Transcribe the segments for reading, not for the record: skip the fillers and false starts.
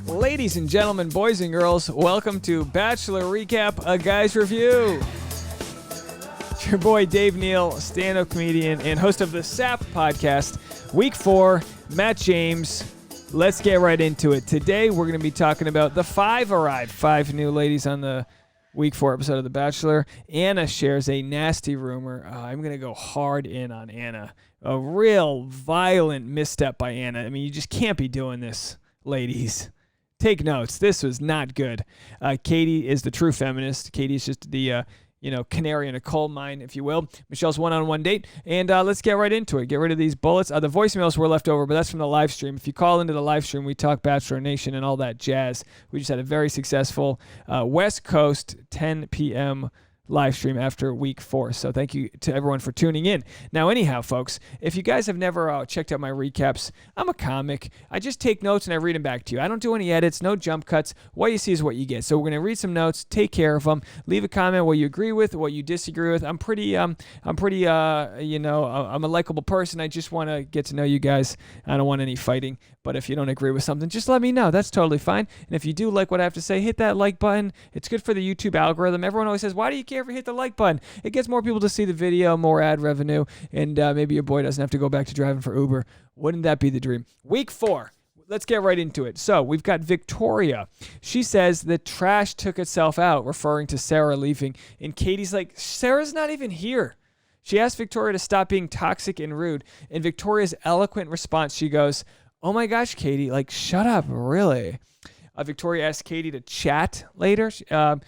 Ladies and gentlemen, boys and girls, welcome to Bachelor Recap, a guy's review. It's your boy Dave Neal, stand-up comedian and host of the SAP podcast. Week 4, Matt James. Let's get right into it. Today we're going to be talking about the 5 new ladies on the Week 4 episode of The Bachelor. Anna shares a nasty rumor. I'm going to go hard in on Anna. A real violent misstep by Anna. I mean, you just can't be doing this, ladies. Take notes. This was not good. Katie is the true feminist. Katie's just the, canary in a coal mine, if you will. Michelle's one-on-one date. And let's get right into it. Get rid of these bullets. The voicemails were left over, but that's from the live stream. If you call into the live stream, we talk Bachelor Nation and all that jazz. We just had a very successful West Coast 10 p.m. live stream after Week 4. So thank you to everyone for tuning in. Now, anyhow, folks, if you guys have never checked out my recaps, I'm a comic. I just take notes and I read them back to you. I don't do any edits, no jump cuts. What you see is what you get. So we're going to read some notes, take care of them, leave a comment what you agree with, what you disagree with. I'm a likable person. I just want to get to know you guys. I don't want any fighting. But if you don't agree with something, just let me know. That's totally fine. And if you do like what I have to say, hit that like button. It's good for the YouTube algorithm. Everyone always says, why do you care if you hit the like button? It gets more people to see the video, more ad revenue, and maybe your boy doesn't have to go back to driving for Uber. Wouldn't that be the dream? Week 4. Let's get right into it. So we've got Victoria. She says the trash took itself out, referring to Sarah leaving. And Katie's like, Sarah's not even here. She asked Victoria to stop being toxic and rude. In Victoria's eloquent response, she goes, oh my gosh, Katie, shut up, really? Victoria asked Katie to chat later, to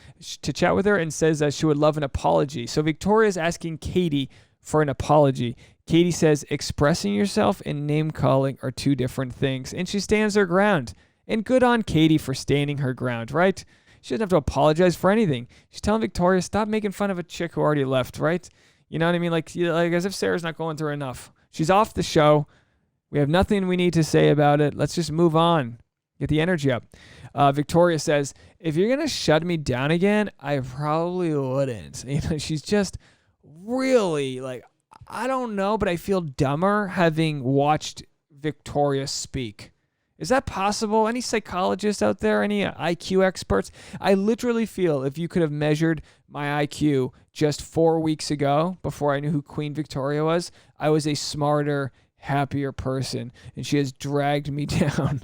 chat with her, and says she would love an apology. So Victoria's asking Katie for an apology. Katie says expressing yourself and name-calling are two different things, and she stands her ground. And good on Katie for standing her ground, right? She doesn't have to apologize for anything. She's telling Victoria, stop making fun of a chick who already left, right? You know what I mean? Like as if Sarah's not going through enough. She's off the show. We have nothing we need to say about it. Let's just move on. Get the energy up. Victoria says, if you're going to shut me down again, I probably wouldn't. She's just really I don't know, but I feel dumber having watched Victoria speak. Is that possible? Any psychologists out there? Any IQ experts? I literally feel if you could have measured my IQ just 4 weeks ago, before I knew who Queen Victoria was, I was a smarter, happier person, and she has dragged me down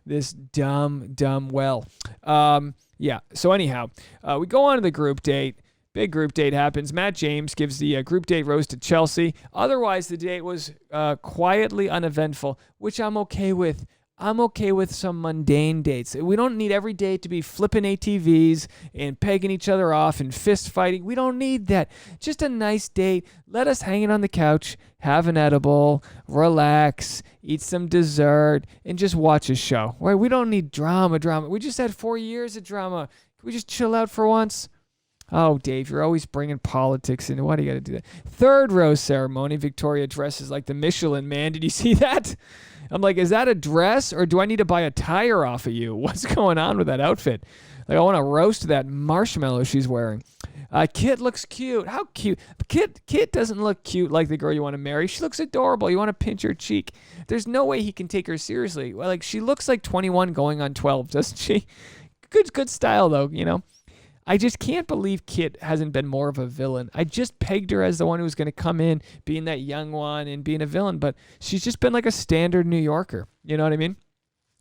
this dumb well. So anyhow, we go on to the group date. Big group date happens. Matt James gives the group date rose to Chelsea. Otherwise, the date was quietly uneventful, which I'm okay with. I'm okay with some mundane dates. We don't need every date to be flipping ATVs and pegging each other off and fist fighting. We don't need that. Just a nice date. Let us hang it on the couch, have an edible, relax, eat some dessert, and just watch a show. Right? We don't need drama. We just had 4 years of drama. Can we just chill out for once? Oh, Dave, you're always bringing politics in. Why do you got to do that? Third rose ceremony. Victoria dresses like the Michelin Man. Did you see that? I'm like, is that a dress or do I need to buy a tire off of you? What's going on with that outfit? I want to roast that marshmallow she's wearing. Kit looks cute. How cute? Kit doesn't look cute like the girl you want to marry. She looks adorable. You want to pinch her cheek. There's no way he can take her seriously. She looks like 21 going on 12, doesn't she? Good style, though, I just can't believe Kit hasn't been more of a villain. I just pegged her as the one who was going to come in, being that young one and being a villain, but she's just been like a standard New Yorker. You know what I mean?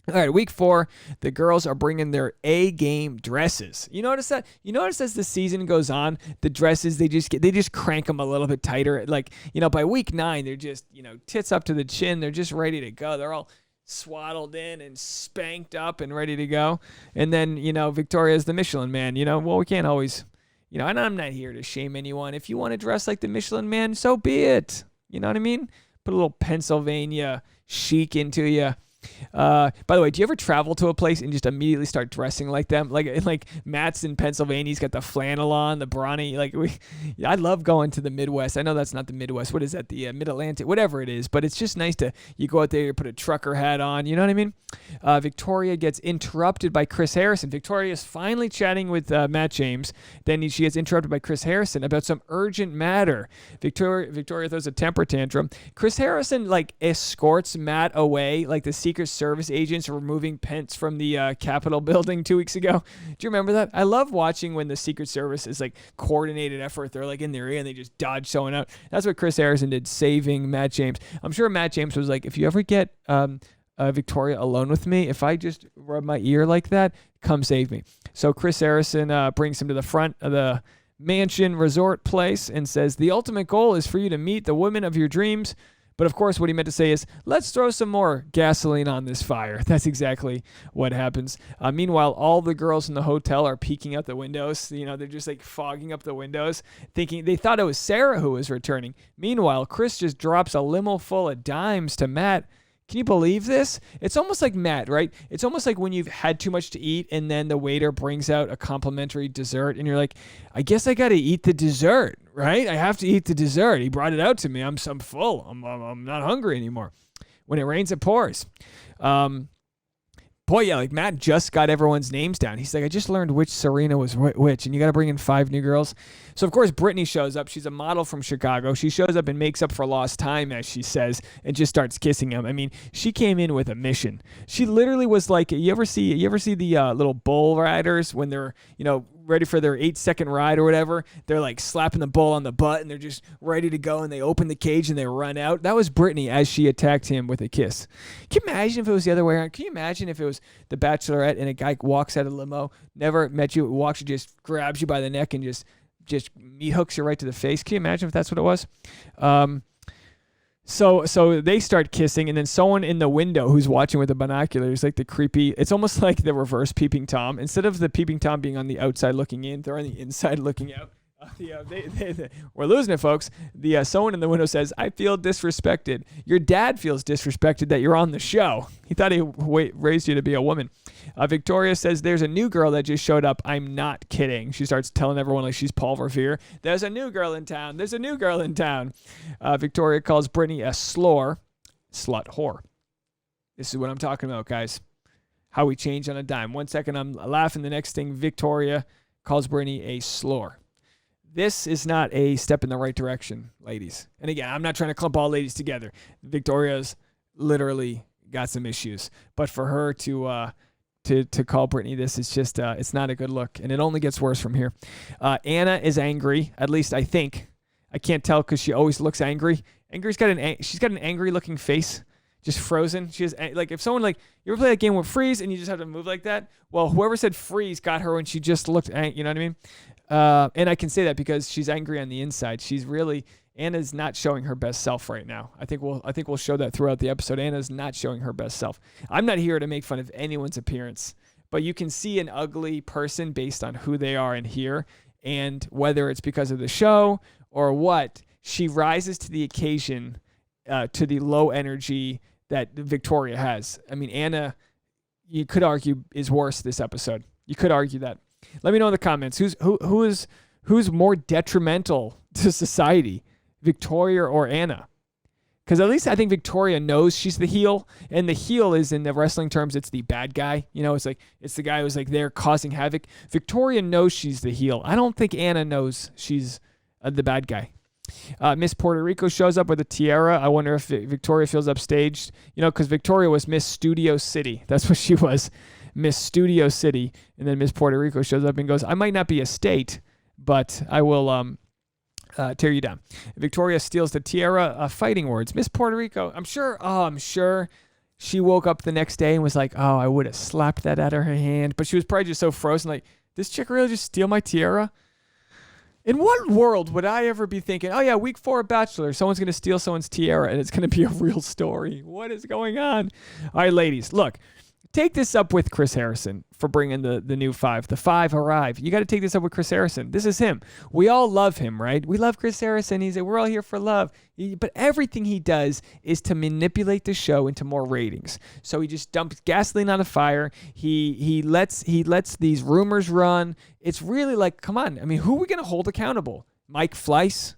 All right, Week 4, the girls are bringing their A-game dresses. You notice that? You notice as the season goes on, the dresses, they just crank them a little bit tighter. By Week 9, they're just, tits up to the chin. They're just ready to go. They're all swaddled in and spanked up and ready to go. And then, Victoria's the Michelin Man. We can't always, and I'm not here to shame anyone. If you want to dress like the Michelin Man, so be it. You know what I mean? Put a little Pennsylvania chic into you. By the way, do you ever travel to a place and just immediately start dressing like them? Like Matt's in Pennsylvania, he's got the flannel on, the brawny. I love going to the Midwest. I know that's not the Midwest. What is that? The Mid-Atlantic, whatever it is. But it's just nice you go out there, you put a trucker hat on. You know what I mean? Victoria gets interrupted by Chris Harrison. Victoria is finally chatting with Matt James. Then she gets interrupted by Chris Harrison about some urgent matter. Victoria throws a temper tantrum. Chris Harrison escorts Matt away, the secret Secret Service agents removing Pence from the Capitol building 2 weeks ago. Do you remember that? I love watching when the Secret Service is like coordinated effort. They're like in their ear and they just dodge someone out. That's what Chris Harrison did, saving Matt James. I'm sure Matt James was like, if you ever get Victoria alone with me, if I just rub my ear like that, come save me. So Chris Harrison brings him to the front of the mansion resort place and says, the ultimate goal is for you to meet the woman of your dreams. But of course, what he meant to say is, let's throw some more gasoline on this fire. That's exactly what happens. Meanwhile, all the girls in the hotel are peeking out the windows. You know, they're just like fogging up the windows, thinking they thought it was Sarah who was returning. Meanwhile, Chris just drops a limo full of dimes to Matt. Can you believe this? It's almost like Matt, right? It's almost like when you've had too much to eat and then the waiter brings out a complimentary dessert and you're like, I guess I got to eat the dessert, right? I have to eat the dessert. He brought it out to me. I'm full. I'm not hungry anymore. When it rains, it pours. Boy, yeah, like Matt just got everyone's names down. He's like, I just learned which Serena was which, and you got to bring in 5 new girls. So, of course, Brittany shows up. She's a model from Chicago. She shows up and makes up for lost time, as she says, and just starts kissing him. I mean, she came in with a mission. She literally was like, you ever see the little bull riders when they're, ready for their 8-second ride or whatever? They're like slapping the bull on the butt, and they're just ready to go, and they open the cage, and they run out. That was Brittany as she attacked him with a kiss. Can you imagine if it was the other way around? Can you imagine if it was the Bachelorette and a guy walks out of the limo, never met you, walks you, just grabs you by the neck and just meat hooks you right to the face? Can you imagine if that's what it was? So they start kissing, and then someone in the window who's watching with the binoculars, like the creepy, it's almost like the reverse peeping Tom. Instead of the peeping Tom being on the outside looking in, they're on the inside looking out. We're losing it, folks. Someone in the window says, I feel disrespected. Your dad feels disrespected that you're on the show. He thought he raised you to be a woman. Victoria says, there's a new girl that just showed up. I'm not kidding. She starts telling everyone like she's Paul Revere. There's a new girl in town. There's a new girl in town. Victoria calls Brittany a slut whore. This is what I'm talking about, guys. How we change on a dime. 1 second I'm laughing. The next thing, Victoria calls Brittany a slore. This is not a step in the right direction, ladies. And again, I'm not trying to clump all ladies together. Victoria's literally got some issues. But for her to call Brittany this is just, it's not a good look. And it only gets worse from here. Anna is angry, at least I think. I can't tell because she always looks angry. She's got an angry looking face, just frozen. She has, like, if someone, like, you ever play that game with freeze and you just have to move like that? Well, whoever said freeze got her when she just looked, you know what I mean? And I can say that because she's angry on the inside. Anna's not showing her best self right now. I think we'll show that throughout the episode. Anna's not showing her best self. I'm not here to make fun of anyone's appearance, but you can see an ugly person based on who they are in here, and whether it's because of the show or what, she rises to the occasion, to the low energy that Victoria has. I mean, Anna, you could argue, is worse this episode. You could argue that. Let me know in the comments who's more detrimental to society, Victoria or Anna? Because at least I think Victoria knows she's the heel, and the heel is, in the wrestling terms, it's the bad guy. It's the guy who's like there causing havoc. Victoria knows she's the heel. I don't think Anna knows she's the bad guy. Miss Puerto Rico shows up with a tiara. I wonder if Victoria feels upstaged, because Victoria was Miss Studio City. That's what she was. Miss Studio City, and then Miss Puerto Rico shows up and goes, I might not be a state, but I will tear you down. Victoria steals the tiara, fighting words. Miss Puerto Rico, I'm sure she woke up the next day and was like, oh, I would have slapped that out of her hand, but she was probably just so frozen, like, this chick really just steal my tiara? In what world would I ever be thinking, oh yeah, week 4 of Bachelor, someone's going to steal someone's tiara and it's going to be a real story? What is going on? All right, ladies, look. Take this up with Chris Harrison for bringing the new 5. The 5 arrive. You got to take this up with Chris Harrison. This is him. We all love him, right? We love Chris Harrison. We're all here for love. But everything he does is to manipulate the show into more ratings. So he just dumps gasoline on the fire. He lets these rumors run. It's really like, come on. I mean, who are we going to hold accountable? Mike Fleiss?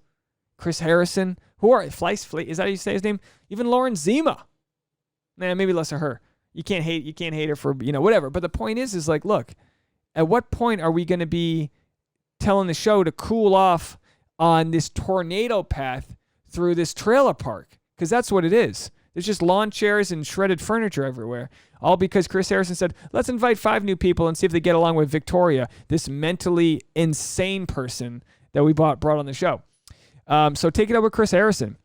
Chris Harrison? Who are Fleiss? Is that how you say his name? Even Lauren Zima. Nah, maybe less of her. You can't hate her for, whatever. But the point is like, look, at what point are we going to be telling the show to cool off on this tornado path through this trailer park? Because that's what it is. There's just lawn chairs and shredded furniture everywhere. All because Chris Harrison said, let's invite 5 new people and see if they get along with Victoria, this mentally insane person that we brought on the show. So take it up with Chris Harrison.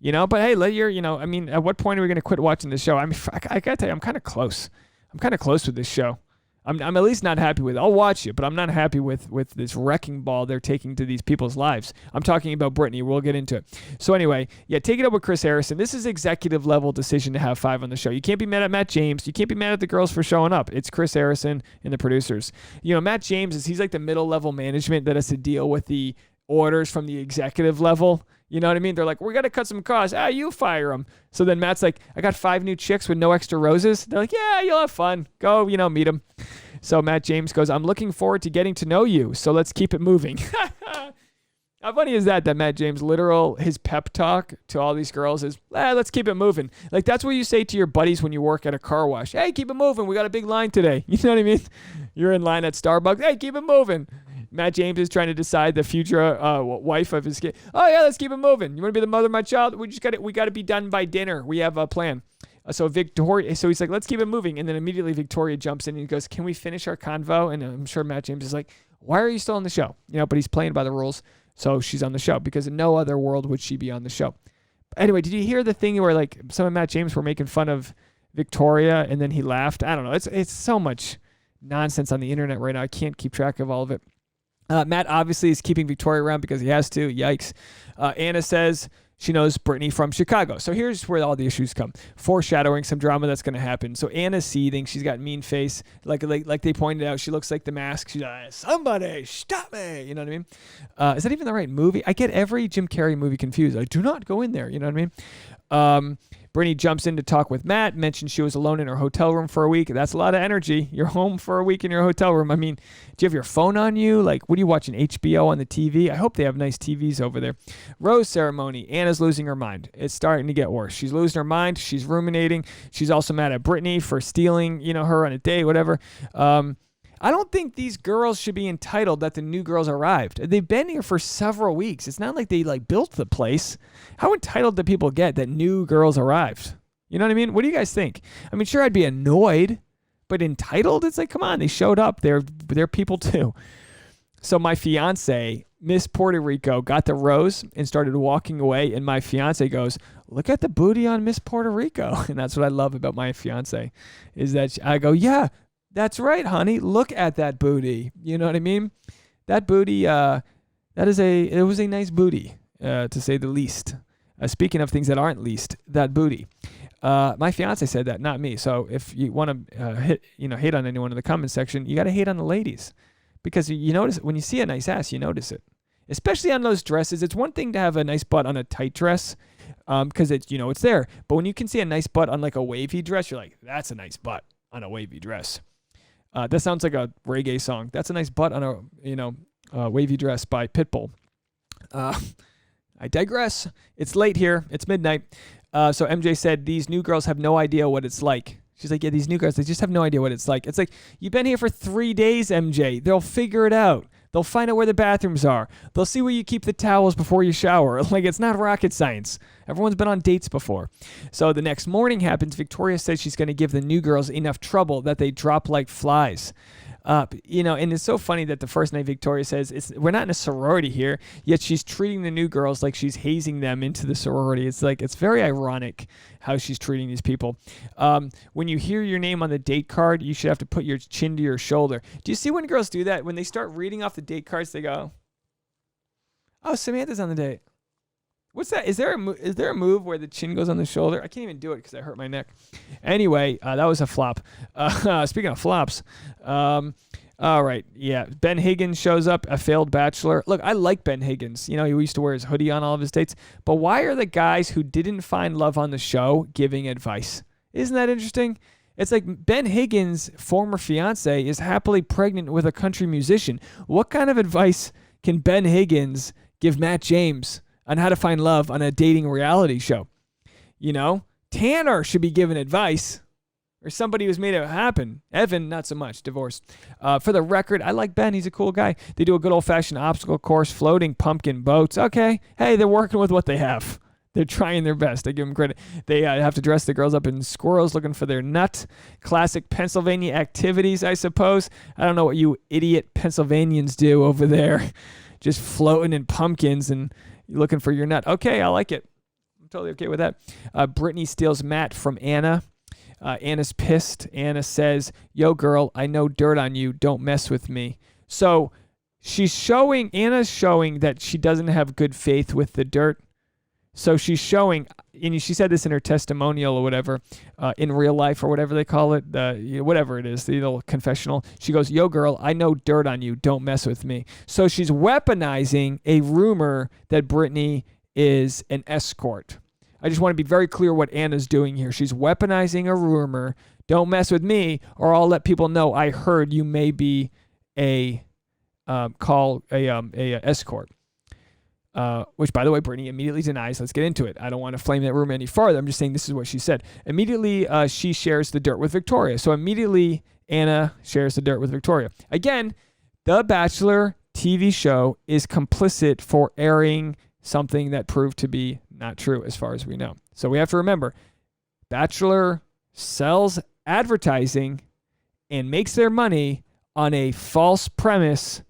But hey, at what point are we going to quit watching this show? I mean, I got to tell you, I'm kind of close. I'm kind of close with this show. I'm at least not happy with it. I'll watch it, but I'm not happy with this wrecking ball they're taking to these people's lives. I'm talking about Brittany. We'll get into it. So anyway, yeah, take it up with Chris Harrison. This is executive level decision to have 5 on the show. You can't be mad at Matt James. You can't be mad at the girls for showing up. It's Chris Harrison and the producers. Matt James he's like the middle level management that has to deal with the orders from the executive level. You know what I mean? They're like, we got to cut some costs. You fire them. So then Matt's like, I got 5 new chicks with no extra roses. They're like, yeah, you'll have fun. Go, meet them. So Matt James goes, I'm looking forward to getting to know you. So let's keep it moving. How funny is that Matt James, his pep talk to all these girls is, let's keep it moving. Like, that's what you say to your buddies when you work at a car wash. Hey, keep it moving. We got a big line today. You know what I mean? You're in line at Starbucks. Hey, keep it moving. Matt James is trying to decide the future wife of his kid. Oh yeah, let's keep it moving. You want to be the mother of my child? We got to be done by dinner. We have a plan. So he's like, let's keep it moving. And then immediately Victoria jumps in and he goes, can we finish our convo? And I'm sure Matt James is like, why are you still on the show? But he's playing by the rules. So she's on the show because in no other world would she be on the show. Anyway, did you hear the thing where like some of Matt James were making fun of Victoria and then he laughed? I don't know. It's so much nonsense on the internet right now. I can't keep track of all of it. Matt obviously is keeping Victoria around because he has to. Yikes. Anna says she knows Brittany from Chicago. So here's where all the issues come. Foreshadowing some drama that's going to happen. So Anna's seething. She's got mean face. Like they pointed out, she looks like The Mask. She's like, somebody stop me. You know what I mean? Is that even the right movie? I get every Jim Carrey movie confused. Do not go in there. You know what I mean? Brittany jumps in to talk with Matt, mentioned she was alone in her hotel room for a week. That's a lot of energy. You're home for a week in your hotel room. I mean, do you have your phone on you? Like, what are you watching, HBO on the TV? I hope they have nice TVs over there. Rose ceremony. Anna's losing her mind. It's starting to get worse. She's losing her mind. She's ruminating. She's also mad at Brittany for stealing, her on a date, whatever. I don't think these girls should be entitled that the new girls arrived. They've been here for several weeks. It's not like they built the place. How entitled do people get that new girls arrived? You know what I mean? What do you guys think? I mean, sure, I'd be annoyed, but entitled? It's like, come on, they showed up. They're people too. So my fiance, Miss Puerto Rico, got the rose and started walking away. And my fiance goes, look at the booty on Miss Puerto Rico. And that's what I love about my fiance is that I go, yeah, that's right, honey. Look at that booty. You know what I mean? That booty, it was a nice booty, to say the least. Speaking of things that aren't least, that booty. My fiance said that, not me. So if you want to hate on anyone in the comment section, you got to hate on the ladies, because you notice when you see a nice ass, you notice it, especially on those dresses. It's one thing to have a nice butt on a tight dress, because it's there. But when you can see a nice butt on like a wavy dress, you're like, that's a nice butt on a wavy dress. That sounds like a reggae song. That's a nice butt on a wavy dress by Pitbull. I digress. It's late here. It's midnight. So MJ said, these new girls have no idea what it's like. She's like, yeah, these new girls, they just have no idea what it's like. It's like, you've been here for 3 days, MJ. They'll figure it out. They'll find out where the bathrooms are. They'll see where you keep the towels before you shower. Like, it's not rocket science. Everyone's been on dates before. So the next morning happens. Victoria says she's going to give the new girls enough trouble that they drop like flies. And it's so funny that the first night Victoria says, we're not in a sorority here, yet she's treating the new girls like she's hazing them into the sorority. It's like, it's very ironic how she's treating these people. When you hear your name on the date card, you should have to put your chin to your shoulder. Do you see when girls do that? When they start reading off the date cards, they go, oh, Samantha's on the date. What's that? Is there a move where the chin goes on the shoulder? I can't even do it because I hurt my neck. Anyway, that was a flop. Speaking of flops, all right, yeah. Ben Higgins shows up, a failed bachelor. Look, I like Ben Higgins. He used to wear his hoodie on all of his dates. But why are the guys who didn't find love on the show giving advice? Isn't that interesting? It's like Ben Higgins' former fiance is happily pregnant with a country musician. What kind of advice can Ben Higgins give Matt James on how to find love on a dating reality show? Tanner should be given advice, or somebody who's made it happen. Evan, not so much, divorced. For the record, I like Ben. He's a cool guy. They do a good old-fashioned obstacle course, floating pumpkin boats. Okay, hey, they're working with what they have. They're trying their best. I give them credit. They have to dress the girls up in squirrels looking for their nut. Classic Pennsylvania activities, I suppose. I don't know what you idiot Pennsylvanians do over there. Just floating in pumpkins and looking for your nut. Okay, I like it. I'm totally okay with that. Brittany steals Matt from Anna. Anna's pissed. Anna says, yo, girl, I know dirt on you. Don't mess with me. So Anna's showing that she doesn't have good faith with the dirt. So she's showing, and she said this in her testimonial or whatever, in real life or whatever they call it, whatever it is, the little confessional. She goes, yo, girl, I know dirt on you. Don't mess with me. So she's weaponizing a rumor that Brittany is an escort. I just want to be very clear what Anna's doing here. She's weaponizing a rumor. Don't mess with me, or I'll let people know I heard you may be a escort. Which, by the way, Brittany immediately denies. Let's get into it. I don't want to flame that rumor any farther. I'm just saying this is what she said. Immediately, she shares the dirt with Victoria. So immediately, Anna shares the dirt with Victoria. Again, The Bachelor TV show is complicit for airing something that proved to be not true as far as we know. So we have to remember, Bachelor sells advertising and makes their money on a false premise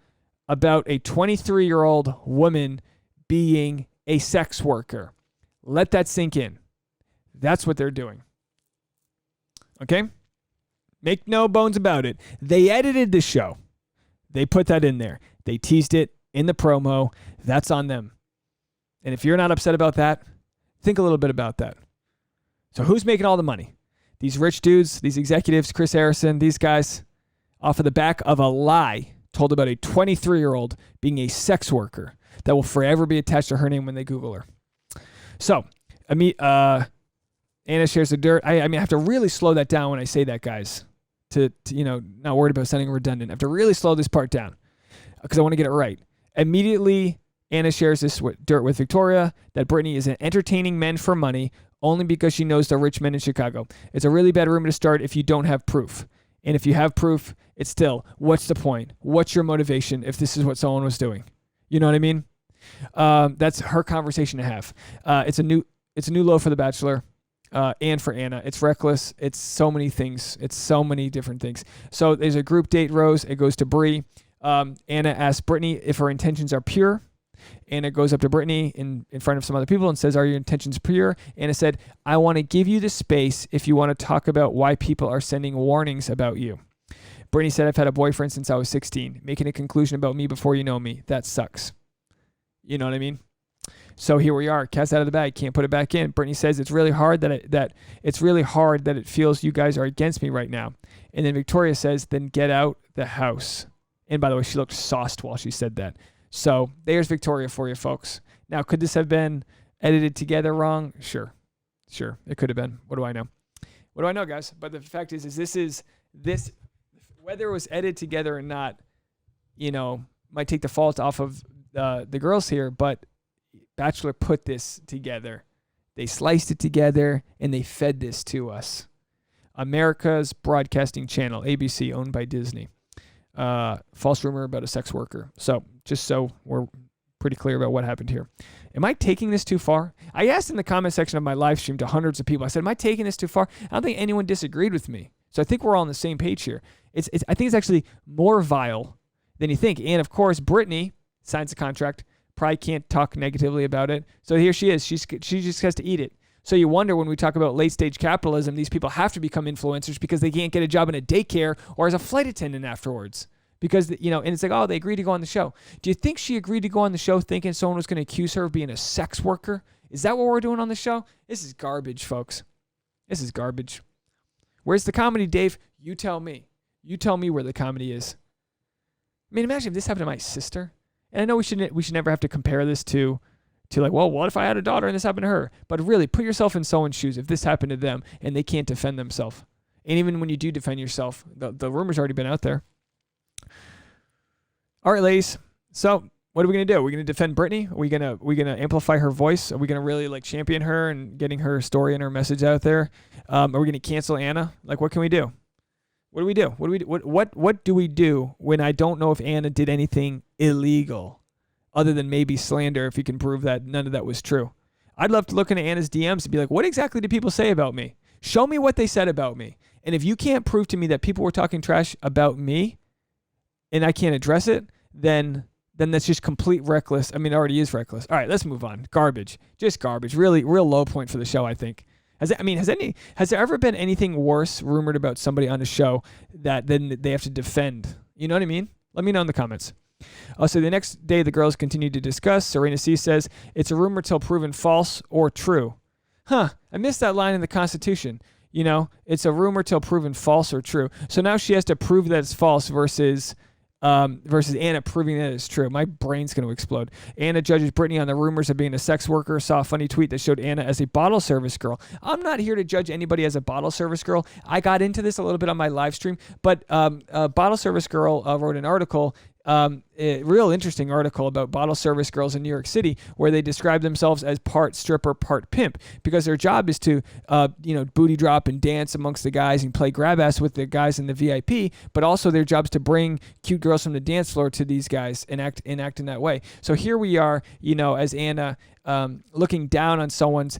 about a 23-year-old woman being a sex worker. Let that sink in. That's what they're doing. Okay? Make no bones about it. They edited the show. They put that in there. They teased it in the promo. That's on them. And if you're not upset about that, think a little bit about that. So who's making all the money? These rich dudes, these executives, Chris Harrison, these guys, off of the back of a lie told about a 23-year-old being a sex worker that will forever be attached to her name when they Google her. So, Anna shares the dirt. I have to really slow that down when I say that, guys, to not worried about sounding redundant. I have to really slow this part down because I want to get it right. Immediately, Anna shares this dirt with Victoria that Brittany is entertaining men for money only because she knows the rich men in Chicago. It's a really bad rumor to start if you don't have proof. And if you have proof, it's still, what's the point? What's your motivation if this is what someone was doing? You know what I mean? That's her conversation to have. It's a new low for The Bachelor and for Anna. It's reckless. It's so many things. It's so many different things. So there's a group date rose. It goes to Bree. Anna asks Brittany if her intentions are pure. Anna goes up to Brittany in front of some other people and says, are your intentions pure? Anna said, I want to give you the space if you want to talk about why people are sending warnings about you. Brittany said, I've had a boyfriend since I was 16. Making a conclusion about me before you know me. That sucks. You know what I mean? So here we are. Cat's out of the bag. Can't put it back in. Brittany says it's really hard that it feels you guys are against me right now. And then Victoria says, then get out the house. And by the way, she looked sauced while she said that. So there's Victoria for you, folks. Now, could this have been edited together wrong? Sure. It could have been. What do I know? What do I know, guys? But the fact is this, whether it was edited together or not, might take the fault off of the girls here, but Bachelor put this together. They sliced it together, and they fed this to us. America's broadcasting channel, ABC, owned by Disney. False rumor about a sex worker. So just so we're pretty clear about what happened here. Am I taking this too far? I asked in the comment section of my live stream to hundreds of people. I said, am I taking this too far? I don't think anyone disagreed with me. So I think we're all on the same page here. I think it's actually more vile than you think. And of course, Brittany signs a contract, probably can't talk negatively about it. So here she is. She just has to eat it. So you wonder when we talk about late stage capitalism, these people have to become influencers because they can't get a job in a daycare or as a flight attendant afterwards. Because, and it's like, oh, they agreed to go on the show. Do you think she agreed to go on the show thinking someone was going to accuse her of being a sex worker? Is that what we're doing on the show? This is garbage, folks. This is garbage. Where's the comedy, Dave? You tell me. You tell me where the comedy is. I mean, imagine if this happened to my sister. And I know we should never have to compare this to like, well, what if I had a daughter and this happened to her? But really, put yourself in someone's shoes if this happened to them and they can't defend themselves. And even when you do defend yourself, the rumor's already been out there. All right, ladies. So what are we going to do? Are we going to defend Brittany? Are we going to amplify her voice? Are we going to really champion her and getting her story and her message out there? Are we going to cancel Anna? What can we do? What do we do? What do we do when I don't know if Anna did anything illegal other than maybe slander if you can prove that none of that was true? I'd love to look into Anna's DMs and be like, what exactly did people say about me? Show me what they said about me. And if you can't prove to me that people were talking trash about me and I can't address it, then that's just complete reckless. I mean, it already is reckless. All right, let's move on. Garbage. Just garbage. Really, real low point for the show, I think. Has there ever been anything worse rumored about somebody on a show that then they have to defend? You know what I mean? Let me know in the comments. So the next day, the girls continue to discuss. Serena C says, it's a rumor till proven false or true. I missed that line in the Constitution. It's a rumor till proven false or true. So now she has to prove that it's false versus Anna proving that it's true. My brain's going to explode. Anna judges Brittany on the rumors of being a sex worker. Saw a funny tweet that showed Anna as a bottle service girl. I'm not here to judge anybody as a bottle service girl. I got into this a little bit on my live stream, but a bottle service girl wrote an article, a real interesting article about bottle service girls in New York City, where they describe themselves as part stripper, part pimp, because their job is to, booty drop and dance amongst the guys and play grab ass with the guys in the VIP, but also their job is to bring cute girls from the dance floor to these guys and act in that way. So here we are, as Anna, looking down on someone's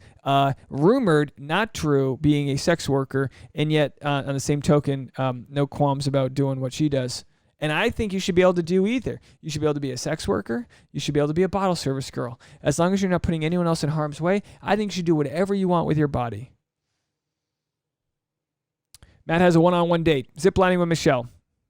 rumored, not true, being a sex worker, and yet on the same token, no qualms about doing what she does. And I think you should be able to do either. You should be able to be a sex worker. You should be able to be a bottle service girl. As long as you're not putting anyone else in harm's way, I think you should do whatever you want with your body. Matt has a one-on-one date, ziplining with Michelle.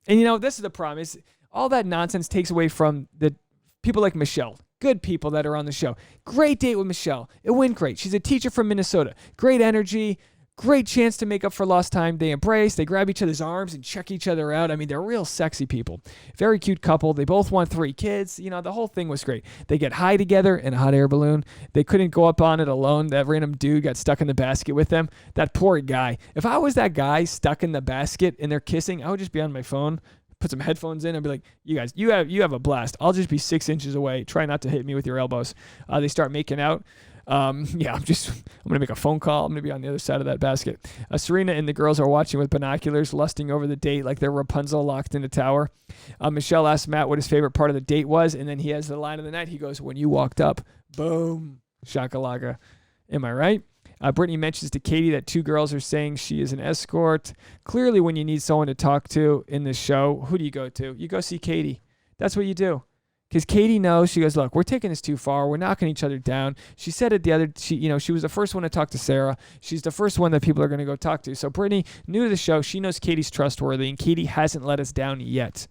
And this is the problem, is all that nonsense takes away from the people like Michelle. Good people that are on the show. Great date with Michelle. It went great. She's a teacher from Minnesota. Great energy. Great chance to make up for lost time. They embrace, they grab each other's arms and check each other out. I mean, they're real sexy people. Very cute couple. They both want 3 kids. The whole thing was great. They get high together in a hot air balloon. They couldn't go up on it alone. That random dude got stuck in the basket with them. That poor guy. If I was that guy stuck in the basket and they're kissing, I would just be on my phone, put some headphones in and be like, you guys, you have a blast. I'll just be 6 inches away. Try not to hit me with your elbows. They start making out. I'm going to make a phone call. I'm going to be on the other side of that basket. Serena and the girls are watching with binoculars, lusting over the date like they're Rapunzel locked in a tower. Michelle asks Matt what his favorite part of the date was, and then he has the line of the night. He goes, when you walked up, boom, shakalaka. Am I right? Brittany mentions to Katie that 2 girls are saying she is an escort. Clearly, when you need someone to talk to in this show, who do you go to? You go see Katie. That's what you do. Because Katie knows, she goes, look, we're taking this too far. We're knocking each other down. She said it she was the first one to talk to Sarah. She's the first one that people are going to go talk to. So Brittany, new to the show, she knows Katie's trustworthy, and Katie hasn't let us down yet.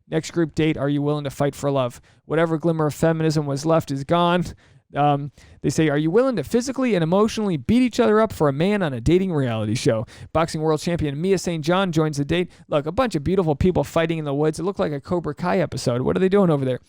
Next group date, are you willing to fight for love? Whatever glimmer of feminism was left is gone. They say, are you willing to physically and emotionally beat each other up for a man on a dating reality show? Boxing world champion Mia St. John joins the date. Look, a bunch of beautiful people fighting in the woods. It looked like a Cobra Kai episode. What are they doing over there?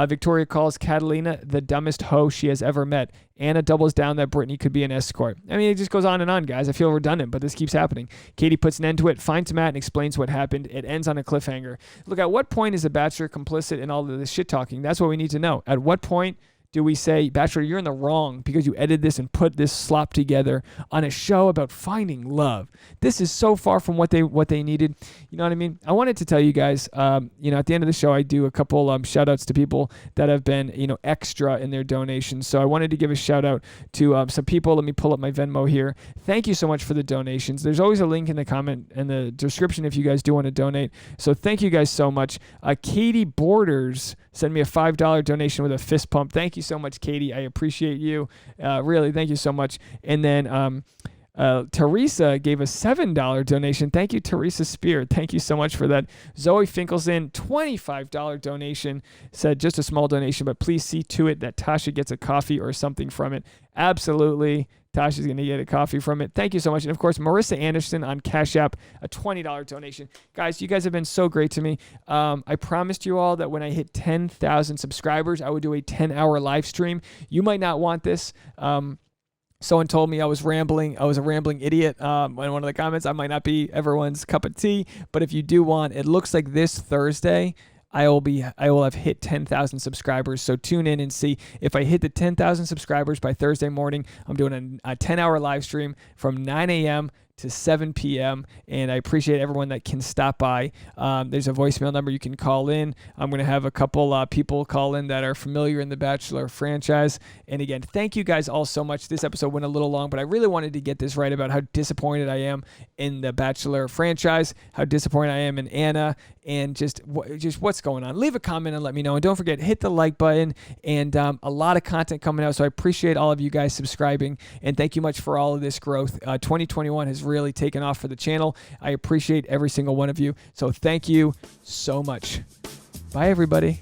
Victoria calls Catalina the dumbest hoe she has ever met. Anna doubles down that Brittany could be an escort. I mean, it just goes on and on, guys. I feel redundant, but this keeps happening. Katie puts an end to it, finds Matt, and explains what happened. It ends on a cliffhanger. Look, at what point is the Bachelor complicit in all of this shit talking? That's what we need to know. At what point do we say, Bachelor, you're in the wrong because you edited this and put this slop together on a show about finding love? This is so far from what they needed. You know what I mean? I wanted to tell you guys, at the end of the show, I do a couple shout outs to people that have been, extra in their donations. So I wanted to give a shout out to some people. Let me pull up my Venmo here. Thank you so much for the donations. There's always a link in the comment and the description if you guys do want to donate. So thank you guys so much. Katie Borders sent me a $5 donation with a fist pump. Thank you so much, Katie. I appreciate you. Really, thank you so much. And then Teresa gave a $7 donation. Thank you, Teresa Spear. Thank you so much for that. Zoe Finkelson, $25 donation. Said just a small donation, but please see to it that Tasha gets a coffee or something from it. Absolutely. Tasha's going to get a coffee from it. Thank you so much. And, of course, Marissa Anderson on Cash App, a $20 donation. Guys, you guys have been so great to me. I promised you all that when I hit 10,000 subscribers, I would do a 10-hour live stream. You might not want this. Someone told me I was rambling. I was a rambling idiot in one of the comments. I might not be everyone's cup of tea, but if you do want, it looks like this Thursday, I will have hit 10,000 subscribers. So tune in and see if I hit the 10,000 subscribers by Thursday morning. I'm doing a 10-hour live stream from 9 a.m. to 7 p.m. And I appreciate everyone that can stop by. There's a voicemail number you can call in. I'm going to have a couple people call in that are familiar in the Bachelor franchise. And again, thank you guys all so much. This episode went a little long, but I really wanted to get this right about how disappointed I am in the Bachelor franchise, how disappointed I am in Anna, and just what's going on. Leave a comment and let me know. And don't forget, hit the like button, and a lot of content coming out. So I appreciate all of you guys subscribing, and thank you much for all of this growth. 2021 has really taken off for the channel. I appreciate every single one of you. So thank you so much. Bye, everybody.